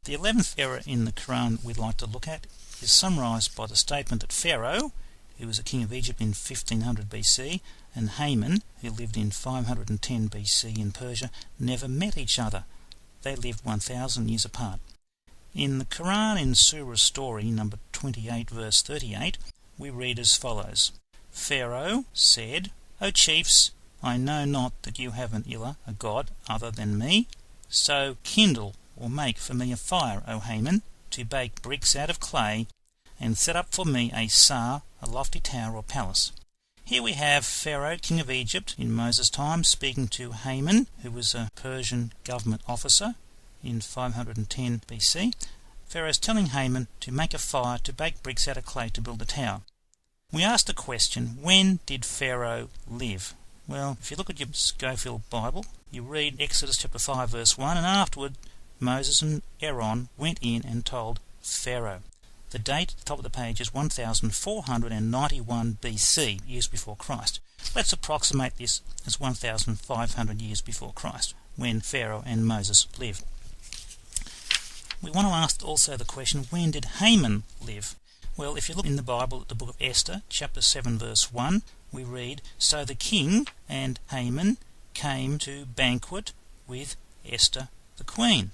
The 11th error in the Quran we'd like to look at is summarised by the statement that Pharaoh, who was a king of Egypt in 1500 BC, and Haman, who lived in 510 BC in Persia, never met each other. They lived 1,000 years apart. In the Quran, in Surah Story number 28 verse 38, we read as follows: Pharaoh said, O chiefs, I know not that you have an ilah, a god, other than me. So kindle or make for me a fire, O Haman, to bake bricks out of clay, and set up for me a sar, a lofty tower or palace. Here we have Pharaoh, king of Egypt, in Moses' time, speaking to Haman, who was a Persian government officer in 510 BC. Pharaoh's telling Haman to make a fire to bake bricks out of clay to build a tower. We asked the question, when did Pharaoh live? Well, if you look at your Schofield Bible, you read Exodus chapter 5 verse 1, and afterward Moses and Aaron went in and told Pharaoh. The date at the top of the page is 1491 BC, years before Christ. Let's approximate this as 1500 years before Christ, when Pharaoh and Moses lived. We want to ask also the question, when did Haman live? Well, if you look in the Bible at the book of Esther, chapter 7 verse 1, we read, So the king and Haman came to banquet with Esther the queen.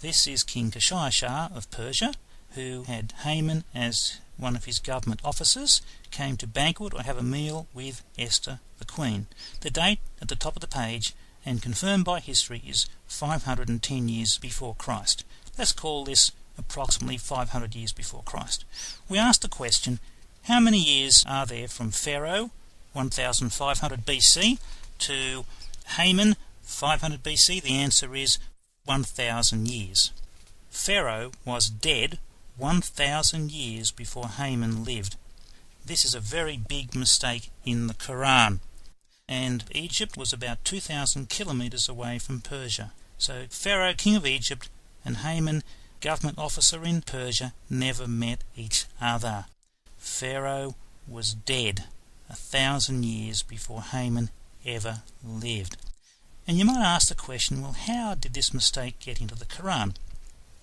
This is King Kashayashar of Persia, who had Haman as one of his government officers, came to banquet or have a meal with Esther the queen. The date at the top of the page, and confirmed by history, is 510 years before Christ. Let's call this approximately 500 years before Christ. We asked the question, how many years are there from Pharaoh, 1500 BC, to Haman, 500 BC? The answer is 1,000 years. Pharaoh was dead 1,000 years before Haman lived. This is a very big mistake in the Quran. And Egypt was about 2,000 kilometres away from Persia. So Pharaoh, king of Egypt, and Haman, government officer in Persia, never met each other. Pharaoh was dead 1,000 years before Haman ever lived. And you might ask the question, well, how did this mistake get into the Quran?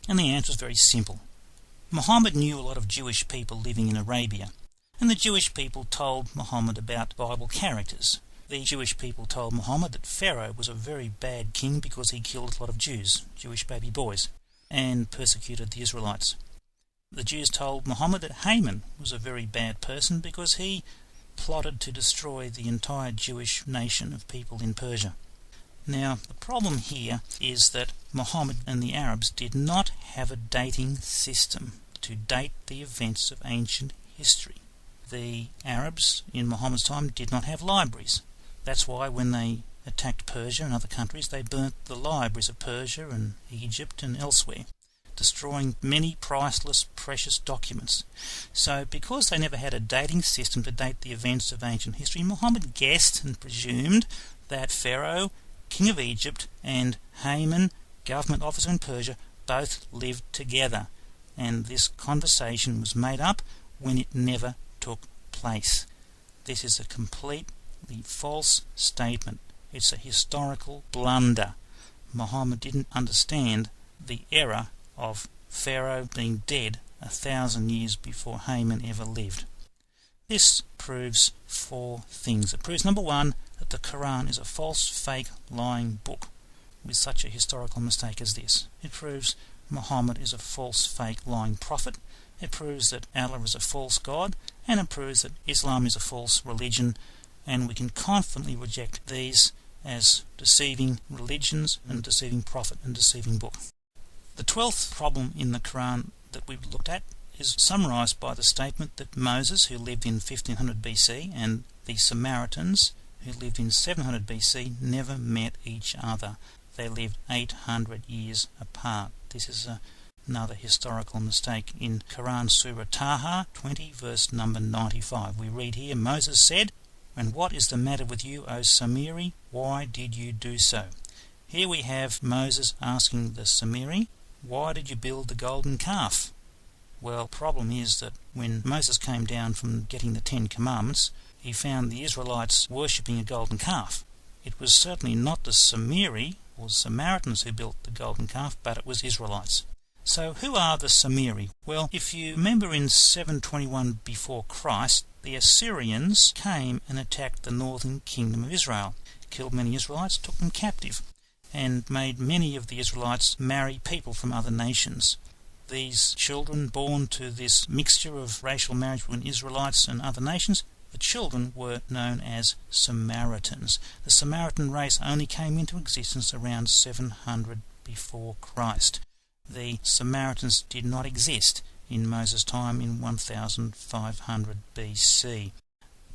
And the answer is very simple. Muhammad knew a lot of Jewish people living in Arabia, and the Jewish people told Muhammad about Bible characters. The Jewish people told Muhammad that Pharaoh was a very bad king because he killed a lot of Jews, Jewish baby boys, and persecuted the Israelites. The Jews told Muhammad that Haman was a very bad person because he plotted to destroy the entire Jewish nation of people in Persia. Now, the problem here is that Muhammad and the Arabs did not have a dating system to date the events of ancient history. The Arabs in Muhammad's time did not have libraries. That's why when they attacked Persia and other countries, they burnt the libraries of Persia and Egypt and elsewhere, destroying many priceless, precious documents. So because they never had a dating system to date the events of ancient history, Muhammad guessed and presumed that Pharaoh, king of Egypt, and Haman, government officer in Persia, both lived together, and this conversation was made up when it never took place. This is a completely false statement. It's a historical blunder. Muhammad didn't understand the error of Pharaoh being dead 1,000 years before Haman ever lived. This proves 4 things. It proves, number 1, that the Quran is a false, fake, lying book with such a historical mistake as this. It proves Muhammad is a false, fake, lying prophet. It proves that Allah is a false god, and it proves that Islam is a false religion, and we can confidently reject these as deceiving religions and deceiving prophet and deceiving book. The 12th problem in the Quran that we've looked at is summarised by the statement that Moses, who lived in 1500 BC, and the Samaritans, who lived in 700 BC, never met each other. They lived 800 years apart. This is another historical mistake. In Quran Surah Taha 20 verse number 95, we read here, Moses said, And what is the matter with you, O Samiri? Why did you do so? Here we have Moses asking the Samiri, why did you build the golden calf? Well, the problem is that when Moses came down from getting the 10 Commandments, he found the Israelites worshipping a golden calf. It was certainly not the Samiri or the Samaritans who built the golden calf, but it was Israelites. So who are the Samiri? Well, if you remember in 721 before Christ, the Assyrians came and attacked the northern kingdom of Israel, killed many Israelites, took them captive, and made many of the Israelites marry people from other nations. These children born to this mixture of racial marriage between Israelites and other nations, the children were known as Samaritans. The Samaritan race only came into existence around 700 before Christ. The Samaritans did not exist in Moses' time in 1500 BC.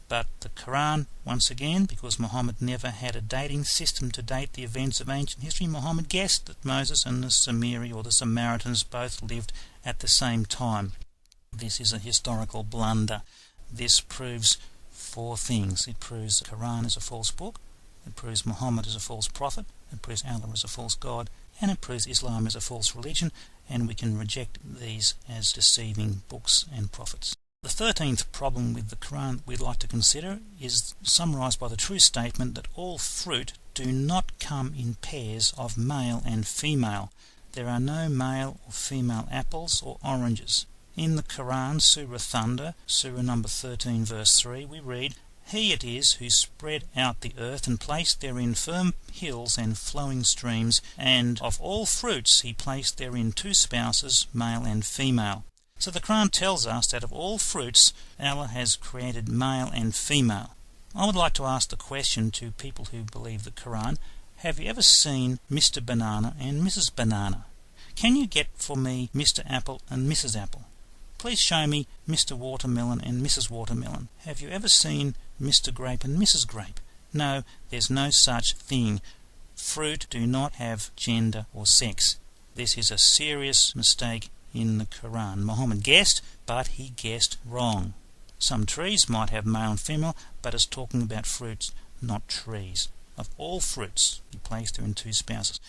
But the Quran, once again, because Muhammad never had a dating system to date the events of ancient history, Muhammad guessed that Moses and the Samiri or the Samaritans both lived at the same time. This is a historical blunder. This proves four things. It proves the Quran is a false book, it proves Muhammad is a false prophet, it proves Allah is a false God, and it proves Islam is a false religion, and we can reject these as deceiving books and prophets. The 13th problem with the Quran we'd like to consider is summarised by the true statement that all fruit do not come in pairs of male and female. There are no male or female apples or oranges. In the Quran, Surah Thunder, Surah number 13 verse 3, we read, "He it is who spread out the earth and placed therein firm hills and flowing streams, and of all fruits he placed therein two spouses, male and female." So the Quran tells us that of all fruits, Allah has created male and female. I would like to ask the question to people who believe the Quran, have you ever seen Mr. Banana and Mrs. Banana? Can you get for me Mr. Apple and Mrs. Apple? Please show me Mr. Watermelon and Mrs. Watermelon. Have you ever seen Mr. Grape and Mrs. Grape? No, there's no such thing. Fruit do not have gender or sex. This is a serious mistake in the Quran. Muhammad guessed, but he guessed wrong. Some trees might have male and female, but it's talking about fruits, not trees. Of all fruits, he placed there in two spouses.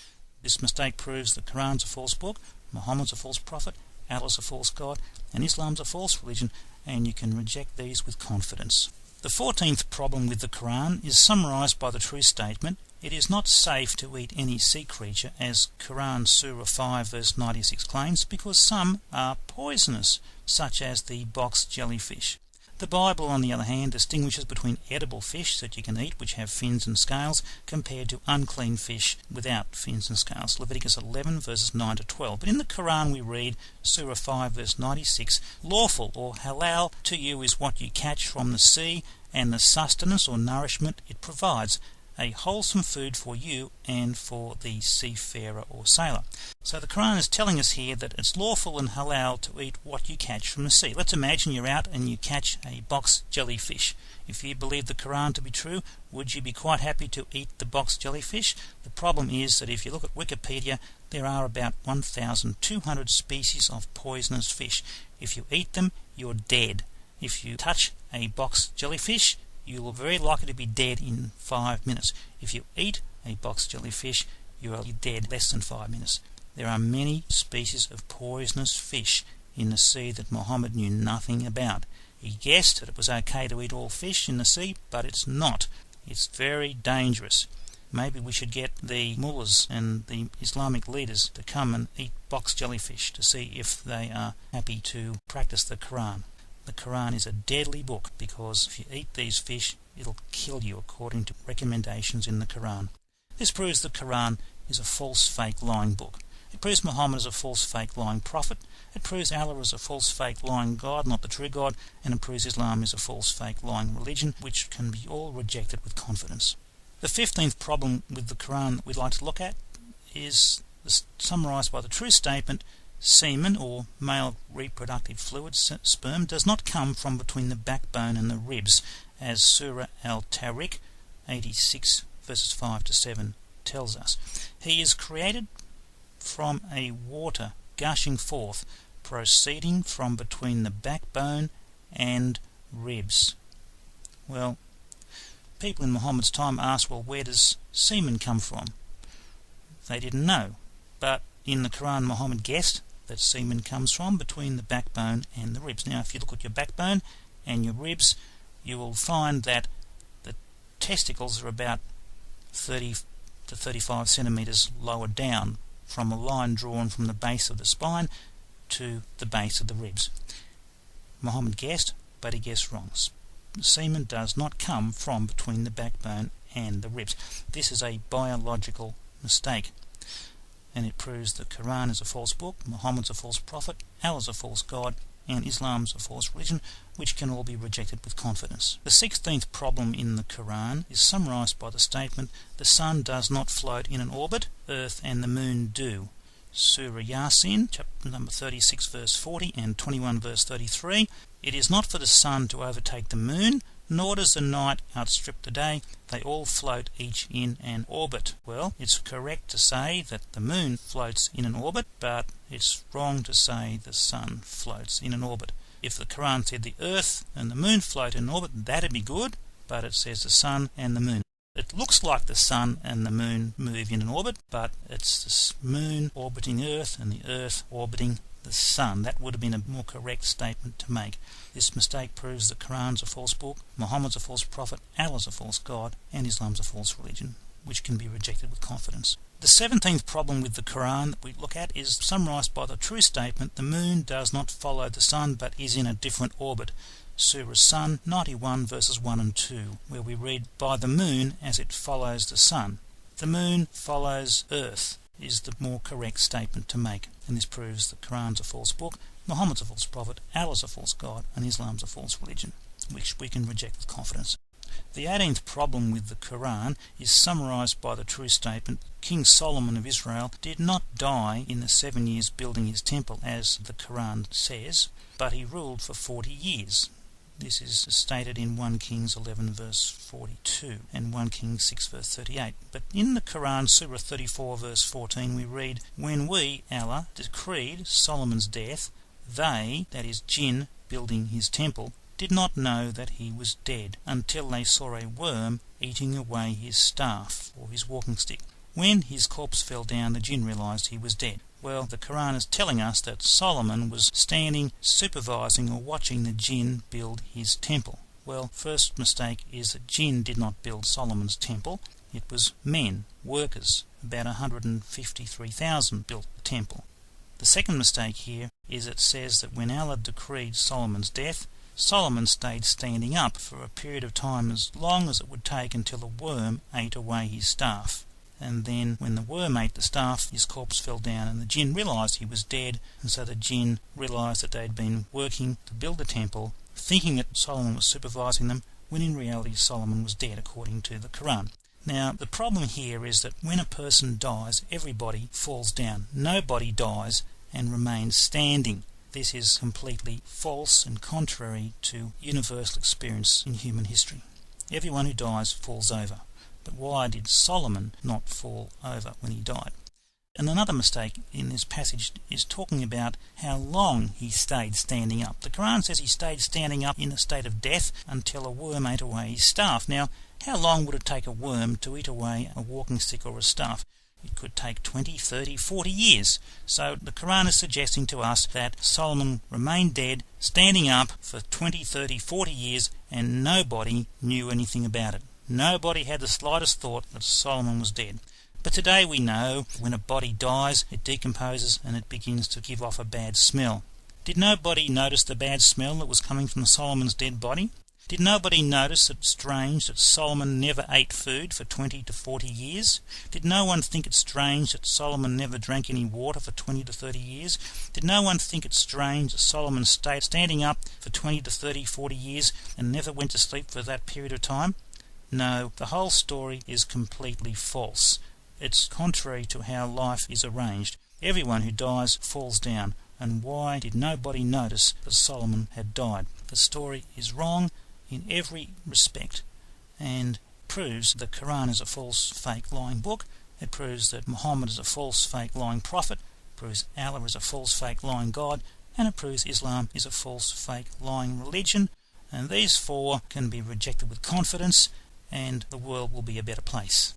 This mistake proves the Quran's a false book, Muhammad's a false prophet, Allah's a false God, and Islam's a false religion, and you can reject these with confidence. The 14th problem with the Quran is summarised by the true statement, "It is not safe to eat any sea creature," as Quran Surah 5 verse 96 claims, because some are poisonous, such as the box jellyfish. The Bible, on the other hand, distinguishes between edible fish that you can eat, which have fins and scales, compared to unclean fish without fins and scales. Leviticus 11 verses 9 to 12. But in the Quran we read, Surah 5 verse 96, "Lawful or halal to you is what you catch from the sea, and the sustenance or nourishment it provides, a wholesome food for you and for the seafarer or sailor." So the Quran is telling us here that it's lawful and halal to eat what you catch from the sea. Let's imagine you're out and you catch a box jellyfish. If you believe the Quran to be true, would you be quite happy to eat the box jellyfish? The problem is that if you look at Wikipedia, there are about 1,200 species of poisonous fish. If you eat them, you're dead. If you touch a box jellyfish, you will very likely to be dead in 5 minutes. If you eat a box jellyfish, you are dead less than 5 minutes. There are many species of poisonous fish in the sea that Muhammad knew nothing about. He guessed that it was okay to eat all fish in the sea, but it's not. It's very dangerous. Maybe we should get the mullahs and the Islamic leaders to come and eat box jellyfish to see if they are happy to practice the Quran. The Quran is a deadly book because if you eat these fish, it'll kill you according to recommendations in the Quran. This proves the Quran is a false, fake, lying book. It proves Muhammad is a false, fake, lying prophet. It proves Allah is a false, fake, lying God, not the true God. And it proves Islam is a false, fake, lying religion, which can be all rejected with confidence. The 15th problem with the Quran we'd like to look at is summarised by the true statement, "Semen, or male reproductive fluid, sperm, does not come from between the backbone and the ribs," as Surah Al-Tariq 86 verses 5 to 7 tells us. "He is created from a water gushing forth, proceeding from between the backbone and ribs." Well, people in Muhammad's time asked, well, where does semen come from? They didn't know. But in the Quran, Muhammad guessed that semen comes from between the backbone and the ribs. Now, if you look at your backbone and your ribs, you will find that the testicles are about 30 to 35 centimetres lower down from a line drawn from the base of the spine to the base of the ribs. Muhammad guessed, but he guessed wrong. Semen does not come from between the backbone and the ribs. This is a biological mistake, and it proves the Quran is a false book, Muhammad's a false prophet, Allah's a false God, and Islam's a false religion, which can all be rejected with confidence. The 16th problem in the Quran is summarized by the statement, the sun does not float in an orbit, earth and the moon do. Surah Yasin, chapter number 36, verse 40 and 21, verse 33. It is not for the sun to overtake the moon, nor does the night outstrip the day. They all float each in an orbit. Well, it's correct to say that the moon floats in an orbit, but it's wrong to say the sun floats in an orbit. If the Quran said the earth and the moon float in an orbit, that'd be good, but it says the sun and the moon. It looks like the sun and the moon move in an orbit, but it's the moon orbiting the earth and the earth orbiting the sun. That would have been a more correct statement to make. This mistake proves the Quran's a false book, Muhammad's a false prophet, Allah's a false God, and Islam's a false religion, which can be rejected with confidence. The 17th problem with the Quran that we look at is summarized by the true statement, the moon does not follow the sun but is in a different orbit. Surah Sun 91 verses 1 and 2, where we read, by the moon as it follows the sun. The moon follows earth is the more correct statement to make, and this proves the Quran's a false book, Muhammad's a false prophet, Allah's a false God, and Islam's a false religion, which we can reject with confidence. The 18th problem with the Quran is summarized by the true statement, King Solomon of Israel did not die in the 7 years building his temple, as the Quran says, but he ruled for 40 years. This is stated in 1 Kings 11 verse 42 and 1 Kings 6 verse 38. But in the Quran, Surah 34 verse 14, we read, when we, Allah, decreed Solomon's death, they, that is jinn building his temple, did not know that he was dead until they saw a worm eating away his staff or his walking stick. When his corpse fell down, the jinn realized he was dead. Well, the Quran is telling us that Solomon was standing, supervising or watching the jinn build his temple. Well, first mistake is that jinn did not build Solomon's temple. It was men, workers. About 153,000 built the temple. The second mistake here is it says that when Allah decreed Solomon's death, Solomon stayed standing up for a period of time as long as it would take until a worm ate away his staff. And then when the worm ate the staff, his corpse fell down, and the jinn realized he was dead, and so the jinn realized that they'd been working to build the temple, thinking that Solomon was supervising them, when in reality Solomon was dead, according to the Quran. Now, the problem here is that when a person dies, everybody falls down. Nobody dies and remains standing. This is completely false and contrary to universal experience in human history. Everyone who dies falls over. But why did Solomon not fall over when he died? And another mistake in this passage is talking about how long he stayed standing up. The Quran says he stayed standing up in a state of death until a worm ate away his staff. Now, how long would it take a worm to eat away a walking stick or a staff? It could take 20, 30, 40 years. So the Quran is suggesting to us that Solomon remained dead, standing up for 20, 30, 40 years, and nobody knew anything about it. Nobody had the slightest thought that Solomon was dead. But today we know when a body dies, it decomposes and it begins to give off a bad smell. Did nobody notice the bad smell that was coming from Solomon's dead body? Did nobody notice it strange that Solomon never ate food for 20 to 40 years? Did no one think it strange that Solomon never drank any water for 20 to 30 years? Did no one think it strange that Solomon stayed standing up for 20 to 30, 40 years and never went to sleep for that period of time? No, the whole story is completely false. It's contrary to how life is arranged. Everyone who dies falls down. And why did nobody notice that Solomon had died? The story is wrong in every respect, and proves the Quran is a false, fake, lying book. It proves that Muhammad is a false, fake, lying prophet. It proves Allah is a false, fake, lying God. And it proves Islam is a false, fake, lying religion. And these four can be rejected with confidence, and the world will be a better place.